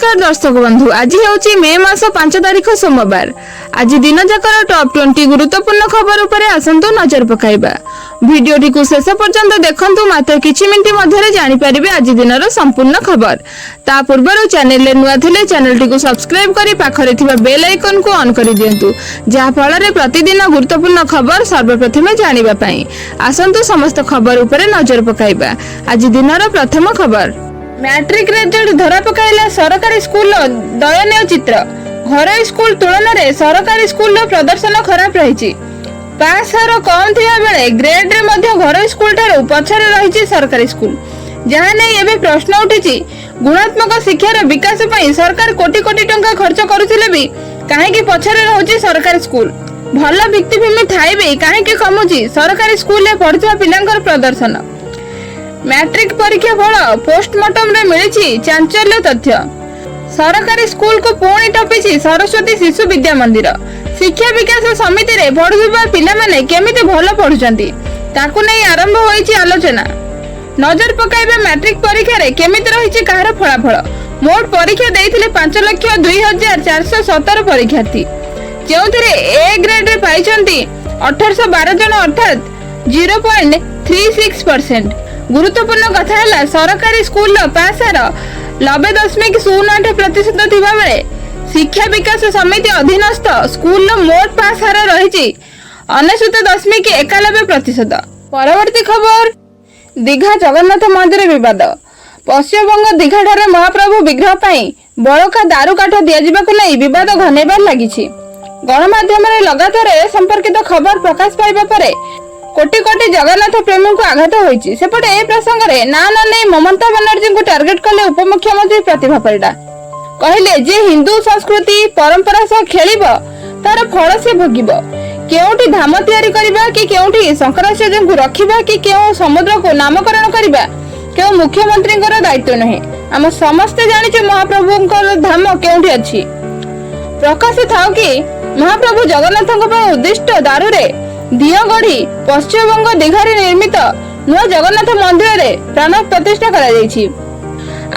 नमस्कार दर्शक बंधु आज हूँ मे मास 5 तारिख सोमवार। आज दिन जाकर टॉप 20 गुरुत्वपूर्ण खबर उपरे आसंतु नजर पकाइबा। वीडियोटी को शेष पर्यंत देखंतु मात्र किछि मिनिट मध्यरे जानि परिबे आज दिनर संपूर्ण खबर। ता पूर्वरु चैनल ले नुआ थिले चैनलटी को सब्सक्राइब करी पाखरे थिबा बेल आइकन को ऑन करि दियंतु जहा फଳରେ प्रतिदिन गुरुत्वपूर्ण खबर सर्वप्रथमे जानिबा पई। आसंतु समस्त खबर उपरे नजर पकाइबा। आज दिनर प्रथम खबर मैट्रिक रिजल्ट धरा पकाइला सरकारी स्कूल दयनीय चित्र। घरोई स्कूल तुलन में सरकारी स्कूल प्रदर्शन खराब रही। पास हार कम थिबा बेले ग्रेड रे मध्य घरोई स्कूल ठारू पछरे रही सरकारी स्कूल। जहां नहीं एबे प्रश्न उठी गुणात्मक शिक्षार विकास पई सरकार कोटी कोटी टंका खर्च करुथिले भी काहेकि पछरे रहउची सरकारी स्कूल। भल भित्तिभूमि थाई भी काहेकि कमुची सरकारी स्कूल में पढ़ुवा पिलांकर प्रदर्शन। मैट्रिक परीक्षा फल पोस्टमार्टम रे मिली चांचल्य तथ्य। सरकारी स्कूल को पुणी टपिछि सरस्वती शिशु विद्या मंदिर। शिक्षा विकास समिति रे पढ़ुवा पिला माने केमिति भल पढ़ुचंती ताकू नै आरंभ होईछि आलोचना। नजर पकाइबे मैट्रिक परीक्षा रे केमिति रहिछि कहार फलाफल। मोट परीक्षा देइथिले 5,02,417 परीक्षार्थी जेउथिरे ए ग्रेड रे पाइचंती 1812 जन अर्थात 0.36%। गुरुत्वपूर्ण कथा है सरकारी स्कूल पास हार 90.08% थिबा बेले शिक्षा विकास समिति अधीनस्थ स्कूल मोट पास हार रही 99.91%। परवर्ती खबर दीघा जगन्नाथ मंदिर विवाद। पश्चिमबंग दीघा ठारे महाप्रभु विग्रह पाई बड़का दारू काठ दियाजिबाकु नै विवाद घनेबार लागिछि। गणमाध्यम रे लगातार ए संपर्कित खबर प्रकाश पाइबा परे कोटी कोटी जगन्नाथ प्रेमी को आघात होईछि। सेपटे ए प्रसंग रे ना नै ममता बनर्जी को टार्गेट कले उपमुख्यमंत्री प्रतिभा परिडा। कहले जे हिंदू संस्कृति परंपरा सह खेलिबो तार फल से भोगिबो। केउठी धाम तैयारी करबा कि केउठी शंकराचार्य को रखिबा कि केउ समुद्र को नामकरण करबा केउ मुख्यमंत्री दायित्व नहीं। हम समस्ते जानिछु महाप्रभुंकर धाम केउठी अछि। प्रकाश थाउ कि महाप्रभु जगन्नाथଙ୍କ ପାଇଁ उद्दिष्ट दारू रे दिया गढ़ी पश्चिमबंग दीघारे निर्मित नुआ जगन्नाथ मंदिर रे प्राण प्रतिष्ठा करा जायछि।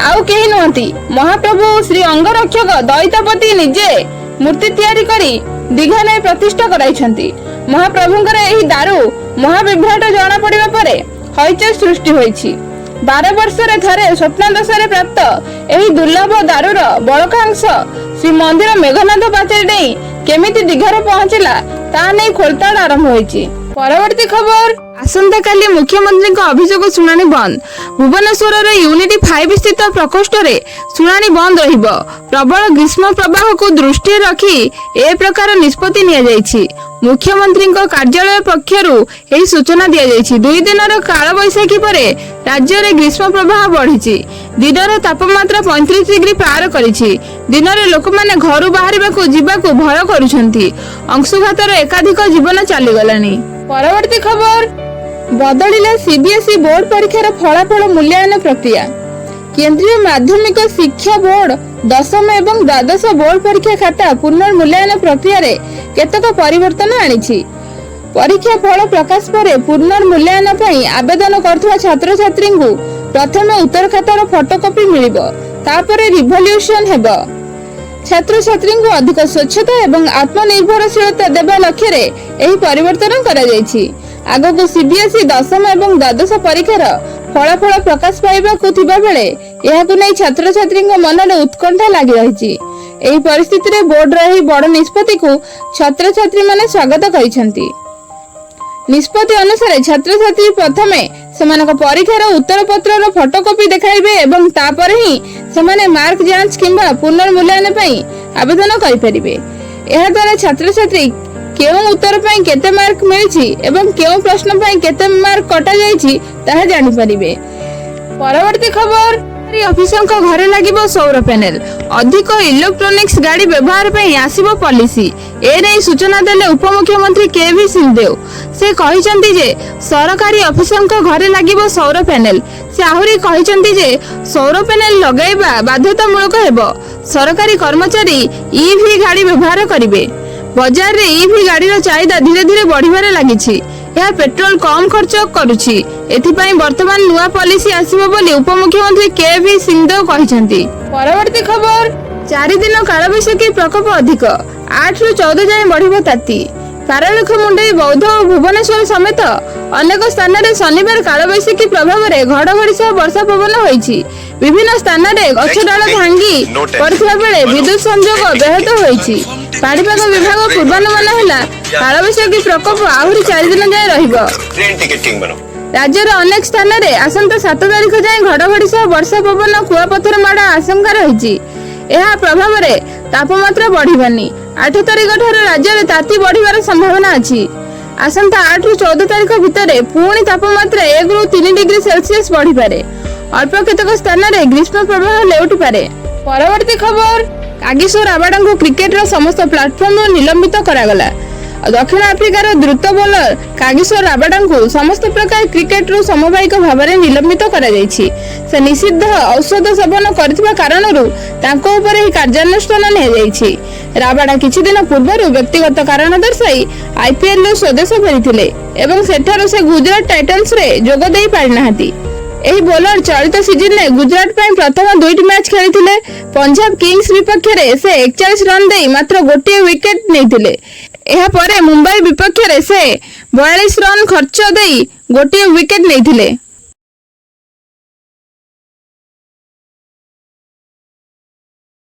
आउ केही नहंती महाप्रभु श्री अंगरक्षक दैत्यपति निजे मूर्ति तैयारी करी दीघा ने प्रतिष्ठा कराइछंती। महाप्रभुंकर एही दारू महाविभ्राट जाना पड़िबा परे हईचय सृष्टि होईछि। 12 वर्ष रे थरे स्वप्नादशा रे प्राप्त एही दुर्लभ दारूर बड़कांश श्री मंदिर मेघनाथ पाचेरी नहीं केमिति दीघारे पहुंचला ता नै खोलताड़ आरंभ होईछि। परवर्ती खबर आसंता काली मुख्यमंत्री को अभियोग सुनानी बंद। भुवनेश्वर रे यूनिटी 5 स्थित प्रकोष्ठ रे सुनानी बंद रहिबो। प्रबल ग्रीष्म प्रवाह को दृष्टि रखी ए प्रकार निष्पत्ति निया जायछि। मुख्यमंत्री को कार्यालय पक्षरु एही सूचना दिया जायछि। 2 दिनर काल बैसाखी परे राज्य रे ग्रीष्म प्रवाह बढ़िछि। दिनर तापमात्रा 35 डिग्री पार करिछि। दिनरे लोक माने घरु बाहरिबाकू जिबाकू भय करूछंती। अंशुघातर एकाधिक जीवन चली गलानी। परवर्ती खबर बदलिला सीबीएसई बोर्ड परीक्षार फलाफल मूल्यांकन प्रक्रिया। केंद्रीय माध्यमिक शिक्षा बोर्ड 10म एवं द्वादश बोर्ड परीक्षा खाता पुनर्मूल्यांकन प्रक्रिया रे केतक परिवर्तन आनिछि। परीक्षा फल प्रकाश पर पुनर्मूल्यांकन पई आवेदन करथुवा छात्र छात्री को प्रथमे उत्तर खातार फोटोकॉपी मिलिबो तापरे रिवोल्यूशन हेबो। छात्र छात्री को अधिक स्वच्छता एवं आत्मनिर्भरशीलता देवा लक्ष्य रे एही परिवर्तन करा जायछि। आगो सीबीएसई 10म एवं द्वादश परीक्षार फलाफल प्रकाश पाइबा को थिबा बेले एहाकु नै छात्र छात्री मन में उत्कंठा लागि रहिछि। एही परिस्थिति रे बोर्ड रही बड़ निष्पत्ति को छात्र छात्री माने स्वागत करिसंती। निष्पत्ति अनुसार छात्र छात्री प्रथमे सेमानक परीक्षार उत्तर पत्रर फोटोकॉपी देखाइबे एवं तापर ही सेमाने मार्क जांच किंबा पुनर्मूल्यांकन पई आवेदन करि परिबे। एहा द्वारा छात्र छात्री केउ उत्तर पई केते मार्क मिलिछि एवं केउ प्रश्न पई केते मार्क कटा जायछि ताहा जानि परिबे। परवर्ती खबर ऑफिसर को घरे लागिबो सौर पैनल। अधिक इलेक्ट्रोनिक्स गाड़ी व्यवहार पे आसीबो पॉलिसी। ए नै सूचना देले उपमुख्यमंत्री केवी सिंहदेव। से कहिसंती जे सरकारी ऑफिसर को घरे लागिबो सौर पैनल। से आहुरी कहिसंती जे सौर पैनल लगाइबा बाध्यतामूलक हेबो। सरकारी कर्मचारी ईवी गाड़ी व्यवहार करिवे। बाजार रे ईवी गाड़ी रो चाहिदा धीरे धीरे बढ़िबारे लागिछि। ଏହା ପେଟ୍ରୋଲ କମ ଖର୍ଚ୍ଚ କରୁଛି। ଏଥିପାଇଁ ବର୍ତ୍ତମାନ ନୂଆ ପଲିସି ଆସିବ ବୋଲି ଉପମୁଖ୍ୟମନ୍ତ୍ରୀ କେଭି ସିଂହଦେଓ କହିଛନ୍ତି। ପରବର୍ତ୍ତୀ ଖବର, 4 ଦିନ କାଳବୈଶାଖୀ ପ୍ରକୋପ ଅଧିକ, 8 ରୁ 14 ଯାଏଁ ବଢିବ ତାତି। ପାରଳାଖ, ମୁଣ୍ଡାଇ, ବୌଦ୍ଧ ଓ ଭୁବନେଶ୍ୱର ସମେତ ଅନେକ ସ୍ଥାନରେ ଶନିବାର କାଳବୈଶାଖୀ ପ୍ରଭାବରେ ଘଡଘଡି ସହ ବର୍ଷା ପବନ ହୋଇଛି। ବିଭିନ୍ନ ସ୍ଥାନରେ ଗଛ ଡାଳ ଭାଙ୍ଗି ପଡିଥିବା ବେଳେ ବିଦ୍ୟୁତ ସଂଯୋଗ ବ୍ୟାହତ ହୋଇଛି। ପାଣିପାଗ ବିଭାଗ ପୂର୍ବାନୁମାନ ହେଲା କାଳବୈଶାଖୀ ପ୍ରକୋପ ଆହୁରି 4 ଦିନ ଯାଏଁ ରହିବ। ରାଜ୍ୟର ଅନେକ ସ୍ଥାନରେ ଆସନ୍ତା 7 ତାରିଖ ଯାଏଁ ଘଡଘଡି ସହ ବର୍ଷା ପବନ, କୁଆପଥର ମାଡ଼ ଆଶଙ୍କା ରହିଛି। ଏହା ପ୍ରଭାବରେ ତାପମାତ୍ରା ବଢିବନି। 8 ତାରିଖ ଠାରୁ ରାଜ୍ୟରେ ତାତି ବଢିବାର ସମ୍ଭାବନା ଅଛି। ଆସନ୍ତା 8 ରୁ 14 ତାରିଖ ଭିତରେ ପୁଣି ତାପମାତ୍ରା 1 ରୁ 3 ଡିଗ୍ରୀ ସେଲସିୟସ୍ ବଢିପାରେ। ଅଳ୍ପ କେତେକ ସ୍ଥାନରେ ଗ୍ରୀଷ୍ମ ପ୍ରବାହ ଲେଉଟିପାରେ। ପରବର୍ତ୍ତୀ ଖବର, କାଗିସୋ ରାବାଡାଙ୍କୁ କ୍ରିକେଟର ସମସ୍ତ ପ୍ଲାଟଫର୍ମରୁ ନିଲମ୍ବିତ କରାଗଲା। ଦକ୍ଷିଣ ଆଫ୍ରିକାର ଦ୍ରୁତ ବୋଲର କାଗିସୋ ରାବାଡାଙ୍କୁ ସମସ୍ତ ପ୍ରକାର କ୍ରିକେଟରୁ ସାମୟିକ ଭାବରେ ନିଲମ୍ବିତ କରାଯାଇଛି। ସେ ନିଷିଦ୍ଧ ଔଷଧ ସେବନ କରିଥିବା କାରଣରୁ ତାଙ୍କ ଉପରେ ଏହି କାର୍ଯ୍ୟାନୁଷ୍ଠାନ ନିଆଯାଇଛି। ରାବାଡା କିଛି ଦିନ ପୂର୍ବରୁ ବ୍ୟକ୍ତିଗତ କାରଣ ଦର୍ଶାଇ ଆଇପିଏଲରୁ ସ୍ୱଦେଶ ଫେରିଥିଲେ ଏବଂ ସେଠାରୁ ସେ ଗୁଜରାଟ ଟାଇଟନ୍ସରେ ଯୋଗ ଦେଇ ପାରିନାହାନ୍ତି। ଏହି ବୋଲର ଚଳିତ ସିଜନରେ ଗୁଜରାଟ ପାଇଁ ପ୍ରଥମ 2ଟି ମ୍ୟାଚ୍ ଖେଳିଥିଲେ। ପଞ୍ଜାବ କିଙ୍ଗସ୍ ବିପକ୍ଷରେ ସେ 41 ରନ୍ ଦେଇ ମାତ୍ର ଗୋଟିଏ ୱିକେଟ୍ ନେଇଥିଲେ। ଏହାପରେ ମୁମ୍ବାଇ ବିପକ୍ଷରେ ସେ 42 ରନ୍ ଖର୍ଚ୍ଚ ଦେଇ ଗୋଟିଏ ୱିକେଟ୍ ନେଇଥିଲେ।